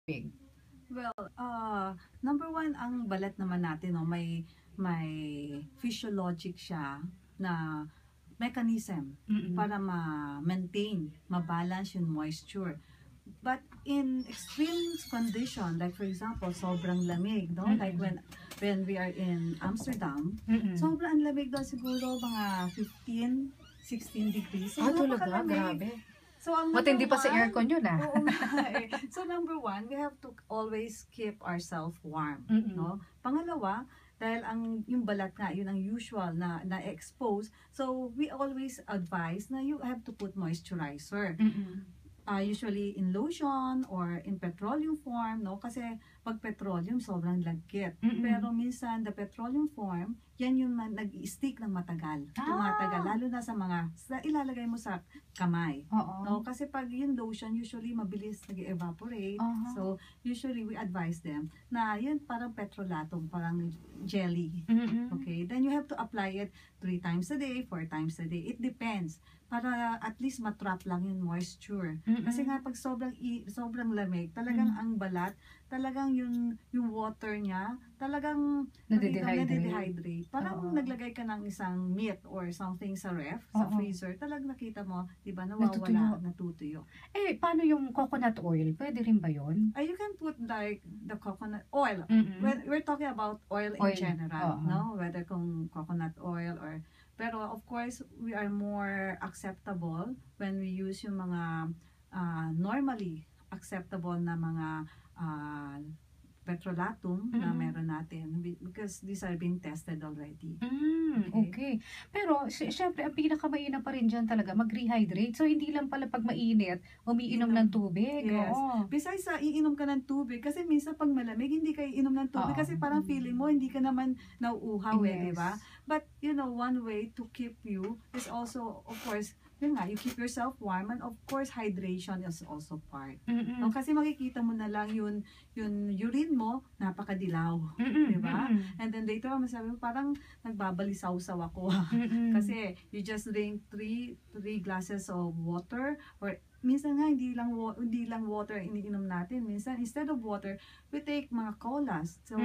Big. Well, number one, ang balat naman natin, no, may physiologic siya na mechanism para ma-maintain, ma-balance yung moisture. But in extreme condition, like for example, sobrang lamig, no? Like when we are in Amsterdam, sobrang lamig daw siguro mga 15, 16 degrees. So, talaga? Grabe. So, ang Matindi pa sa aircon yun, ah. Oo nga eh. So, number one, we have to always keep ourselves warm. No? Pangalawa, dahil yung balat nga, yun ang usual na expose. So, we always advise na you have to put moisturizer. Usually in lotion or in petroleum form, no? Kasi pag petroleum, sobrang lagkit. Pero minsan, the petroleum form, yan yung nag-stick ng matagal. Tumatagal, lalo na sa ilalagay mo sa kamay. No? Kasi pag yung lotion, usually mabilis nag-evaporate. So, usually we advise them na yun parang petrolatum, parang jelly. Okay? Then you have to apply it 3 times a day, 4 times a day. It depends. Para at least matrap lang yung moisture. Kasi nga pag sobrang lamig, talagang ang balat, talagang yung water niya, talagang nade-dehydrate. Parang naglagay ka ng isang meat or something sa ref, sa freezer, talagang nakita mo, di ba, nawawala, natutuyo. Eh, paano yung coconut oil? Pwede rin ba yun? You can put like the coconut oil. We're talking about oil in general, no? Whether kung coconut oil or... Pero of course, we are more acceptable when we use yung mga normally acceptable na mga petrolatum na meron natin because these are being tested already. Okay. Pero syempre, ang pinakamainam pa rin dyan talaga, mag-rehydrate. So, hindi lang pala pag mainit, umiinom ng tubig. Yes. Besides iinom ka ng tubig, kasi minsan pag malamig, hindi ka iinom ng tubig kasi parang feeling mo, hindi ka naman nauuhaw di ba? But, one way to keep you is also, of course, yun nga, you keep yourself warm and of course hydration is also part. No, kasi makikita mo na lang yung urine mo napakadilaw, di ba? And then later on masabi mo parang nagbabalisaw-saw ako. Kasi you just drink 3 glasses of water or minsan nga hindi lang water iniinom natin. Minsan instead of water, we take mga colas. So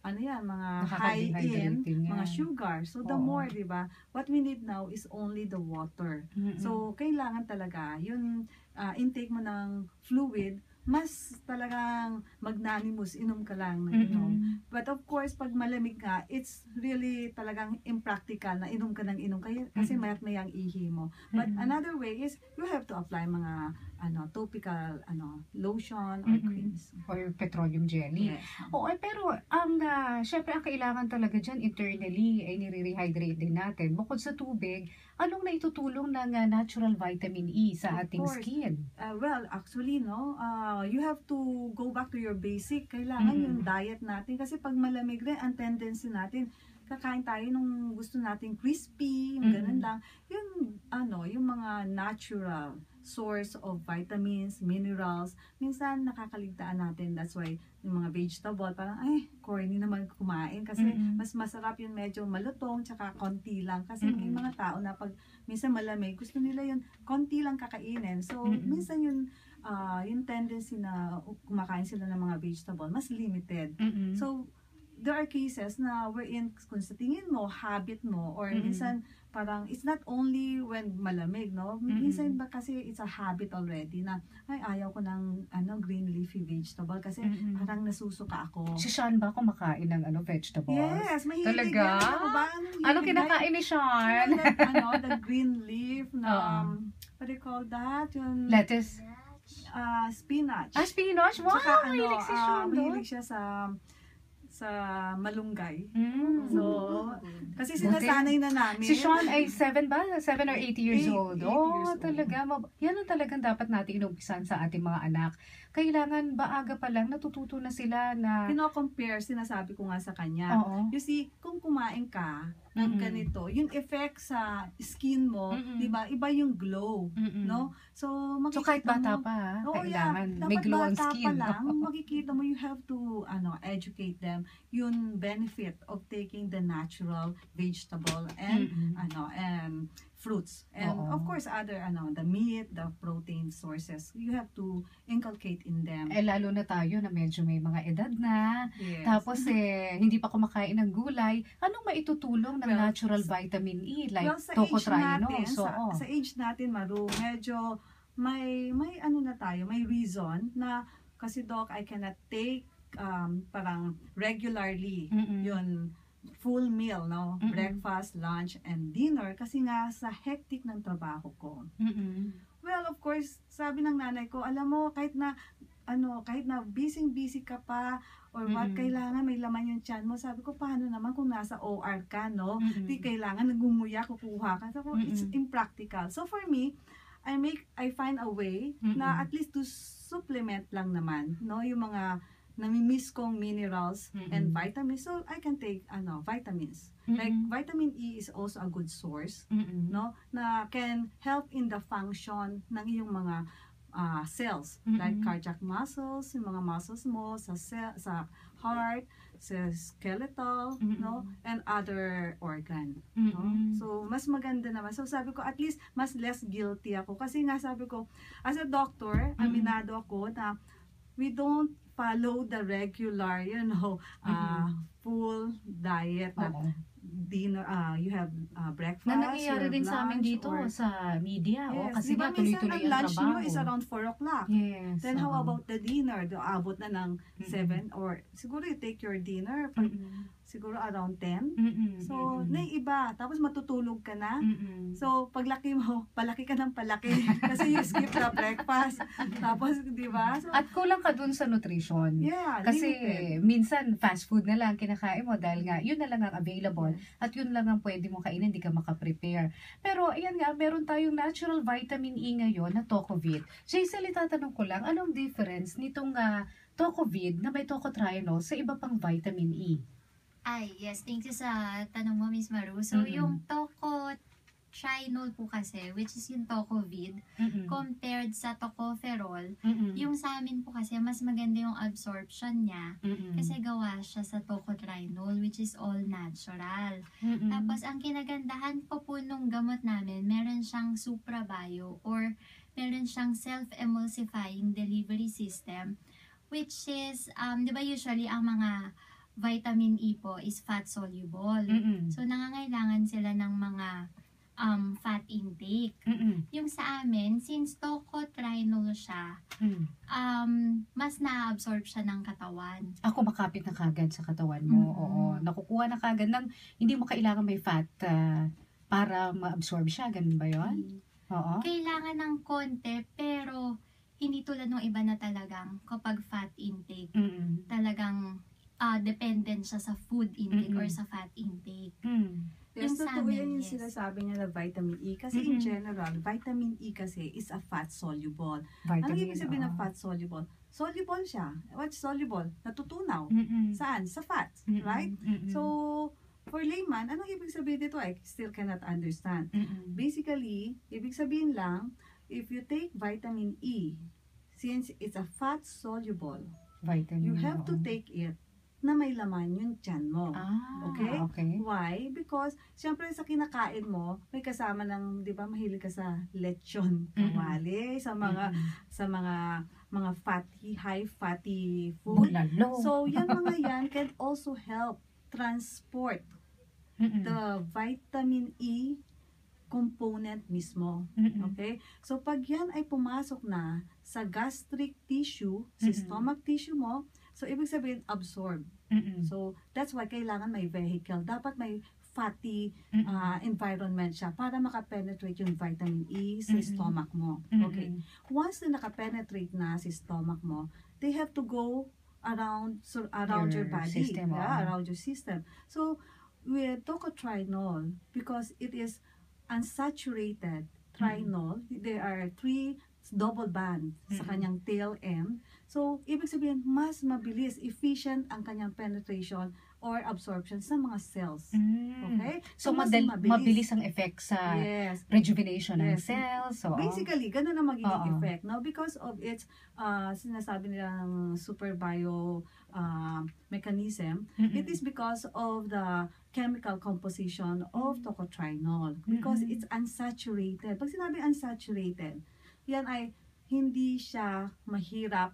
ano yan, mga high in, mga sugar. So the more, 'di ba? What we need now is only the water. So kailangan talaga yung intake mo ng fluid, mas talagang magnanimous, inom ka lang ng inom. But of course, pag malamig nga, it's really talagang impractical na inom ka ng inom kasi mayat-mayang ihi mo. But another way is, you have to apply mga topical lotion or creams. Or petroleum jelly. Yes. Pero syempre ang kailangan talaga dyan internally ay nire-rehydrate din natin. Bukod sa tubig, anong naitutulong ng natural vitamin E sa ating skin? Well, actually, you have to go back to your basic. Kailangan yung diet natin kasi pag malamig rin, ang tendency natin, kakain tayo nung gusto natin crispy, yung ganun lang. Yung mga natural source of vitamins, minerals, minsan nakakaligtaan natin. That's why yung mga vegetable, parang corny naman kumain kasi mas masarap yung medyo malutong tsaka konti lang. Kasi may mga tao na pag minsan malamig, gusto nila yun konti lang kakainin. So, minsan yung tendency na kumakain sila ng mga vegetable, mas limited. So, there are cases na wherein kung sa tingin mo, habit mo, or minsan parang it's not only when malamig, no? Minsan ba kasi it's a habit already na ayaw ko ng green leafy vegetable kasi parang nasusuka ako. Si Sean ba kumakain ng vegetables? Yes, mahilig. Talaga? Ano kinakain ni Sean? The green leaf na what do you call that? Yung lettuce. Spinach. Spinach? Wow, Tsaka, mahilig si Sean. Mahilig siya sa malunggay. So, kasi sinasanay na namin. Si Sean ay 7 or 8 years old. 8 years old. Talaga. Yan ang talagang dapat natin inumpisan sa ating mga anak. Kailangan maaga pa lang natututo na sila na... Kino-compare, sinasabi ko nga sa kanya. You see, kung kumain ka ng ganito, yung effect sa skin mo, di ba, iba yung glow. No? So kahit bata pa, kailangan may glow ang skin. Dapat bata pa lang, makikita mo, you have to educate them yung benefit of taking the natural vegetable and fruits. And Oo. of course, other, the meat, the protein sources, you have to inculcate in them. Lalo na tayo na medyo may mga edad na, Yes. tapos hindi pa kumakain ng gulay, anong maitutulong ng Well, natural vitamin E like sa age tocotrienol? natin, sa age natin, Maru, medyo may reason na, kasi Doc, I cannot take parang regularly yun full meal, no? Breakfast, lunch, and dinner kasi nga sa hectic ng trabaho ko. Well, of course, sabi ng nanay ko, alam mo, kahit na busy ka pa or what, kailangan may laman yung tiyan mo. Sabi ko, paano naman kung nasa OR ka, no? Di kailangan nagumuya, kukuha ka. So, it's impractical. So, for me, I find a way na at least to supplement lang naman, no? Yung mga nami-miss kong minerals and vitamins, so I can take vitamins. Like vitamin E is also a good source, no, na can help in the function ng iyong mga cells, like cardiac muscles, yung mga muscles mo sa heart, sa skeletal, no, and other organ, no. So mas maganda naman. So sabi ko, at least mas less guilty ako kasi nga sabi ko, as a doctor, aminado ako na we don't follow the regular, full diet na dinner, you have breakfast, na nangyayari din sa amin dito sa media. Yes, Kasi diba, nga tuloy-tuloy ang lunch trabaho. nyo is around 4 o'clock. Yes. Then how about the dinner? Abot na ng 7 or siguro you take your dinner siguro around 10. So, naiiba. Tapos matutulog ka na. So, paglaki mo, palaki ka ng palaki. Kasi you skip the breakfast. Tapos, di ba? So, at kulang ka dun sa nutrition. yeah, Kasi limited. minsan fast food na lang kinakain mo dahil nga yun na lang ang available at yun lang ang pwede mong kainin, hindi ka makaprepare. Pero ayan nga, meron tayong natural vitamin E ngayon na Tocovid. Jaisel, itatanong ko lang, anong difference nitong Tocovid na may tocotrienol sa iba pang vitamin E? Ay, yes. Thank you sa tanong mo, Miss Maru. So, yung tocotrienol po kasi, which is yung Tocovid, compared sa tocopherol, yung sa amin po kasi, mas maganda yung absorption niya kasi gawa siya sa tocotrienol, which is all natural. Tapos, ang kinagandahan po nung gamot namin, meron siyang suprabio or meron siyang self-emulsifying delivery system, which is, di ba usually ang mga vitamin E po is fat soluble. So, nangangailangan sila ng mga fat intake. Yung sa amin, since tocotrienol siya, mas na-absorb siya ng katawan. Ako makapit na kagad sa katawan mo. Oo. Nakukuha na kagad ng hindi mo kailangan may fat para ma-absorb siya. Ganun ba yun? Oo. Kailangan ng konti, pero hindi tulad ng iba na talagang kapag fat intake, talagang dependent siya sa food intake or sa fat intake. Yes, Yung sa totoo yan amin, yung yes. sinasabi niya na vitamin E. Kasi in general, vitamin E kasi is a fat soluble. Vitamin, Ano ibig sabihin ng fat soluble? Soluble siya. What's soluble? Natutunaw. Saan? Sa fat. Right? So, for layman, anong ibig sabihin dito? I still cannot understand. Basically, ibig sabihin lang, if you take vitamin E, since it's a fat soluble, vitamin, you have to take it na may laman yung tiyan mo. Okay? Why? Because, syempre sa kinakain mo, may kasama ng, di ba, mahilig ka sa lechon, kawali, sa mga fatty, high fatty food. Bulalo. So, mga yan can also help transport the vitamin E component mismo. Okay? So, pag yan ay pumasok na sa gastric tissue, sa stomach tissue mo, so, ibig sabihin, absorb. So, that's why kailangan may vehicle. Dapat may fatty environment siya para makapenetrate yung vitamin E sa stomach mo. Okay. Once na nakapenetrate na sa stomach mo, they have to go around your body. System, around your system. So, with tocotrienol, because it is unsaturated trienol, there are 3 double band sa kanyang tail end. So, ibig sabihin, mas mabilis, efficient ang kanyang penetration or absorption sa mga cells. Okay? So, mas mabilis ang effect sa Yes. rejuvenation ng Yes. cells. So, Basically, ganun ang magiging Oo. effect. No? Because of its sinasabi nilang super bio mechanism, it is because of the chemical composition of tocotrienol. Because it's unsaturated. Pag sinabi unsaturated, yan ay hindi siya mahirap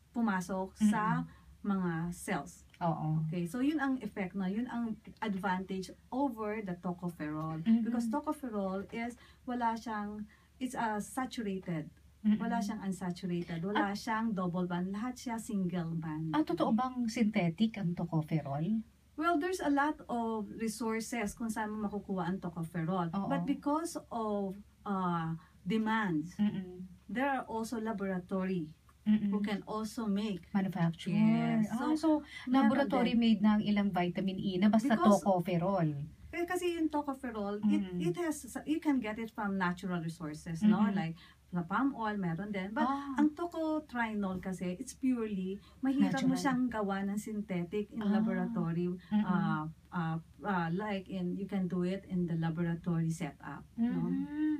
pumasok sa mga cells. Oo. Okay, so yun ang effect na, yun ang advantage over the tocopherol. Because tocopherol is, it's saturated. Wala siyang unsaturated. Wala siyang double band. Lahat siya single band. Totoo bang synthetic ang tocopherol? Well, there's a lot of resources kung saan mo makukuha ang tocopherol. Oo. But because of demands, there are also laboratory who can also make Manufacture. Yes. So, laboratory made ng ilang vitamin E na basta Because- tocopherol. kasi yung tocopherol, it has, you can get it from natural resources, no? Like, sa palm oil, meron din. But, ang tocotrienol kasi, it's purely, mahirap mo Natural. siyang gawa ng synthetic in laboratory. Like, you can do it in the laboratory setup, no?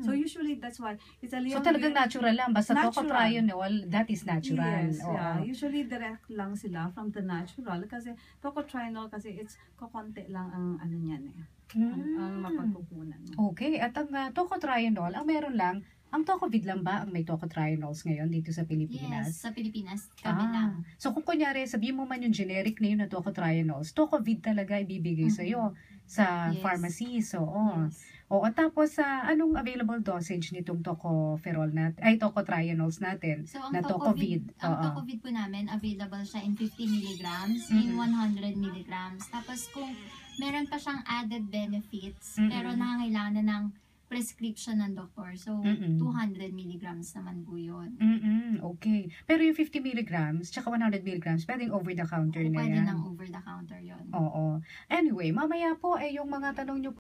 So, usually, that's why, it's a So, little talagang bit- natural lang. Basta Natural. tocotrienol, that is natural. Yes, Oo. yeah. Usually direct lang sila from the natural kasi tocotrienol kasi it's kokonti lang ang ano niyan eh. Ang mapagkukunan mo. Okay, at ang tocotrienol, ang meron lang, ang Tocovid lang ba ang may tocotrienols ngayon dito sa Pilipinas? Yes, sa Pilipinas, kami lang. So kung kunyari, sabihin mo man yung generic na yun na tocotrienols, Tocovid talaga ibibigay sa'yo sa Yes. pharmacies. So, Yes. Oo, tapos anong available dosage nitong tocotrienols natin So, na Tocovid? ang Oo. Tocovid po namin, available siya in 50 milligrams, in 100 milligrams. Tapos, kung meron pa siyang added benefits, pero nangangailangan na ng prescription ng doktor. So, 200 milligrams naman po yun. Okay. Pero yung 50 milligrams, tsaka 100 milligrams, pwedeng over-the-counter na Pwede yan. nang over-the-counter yun. Oo. Anyway, mamaya po ay yung mga tanong nyo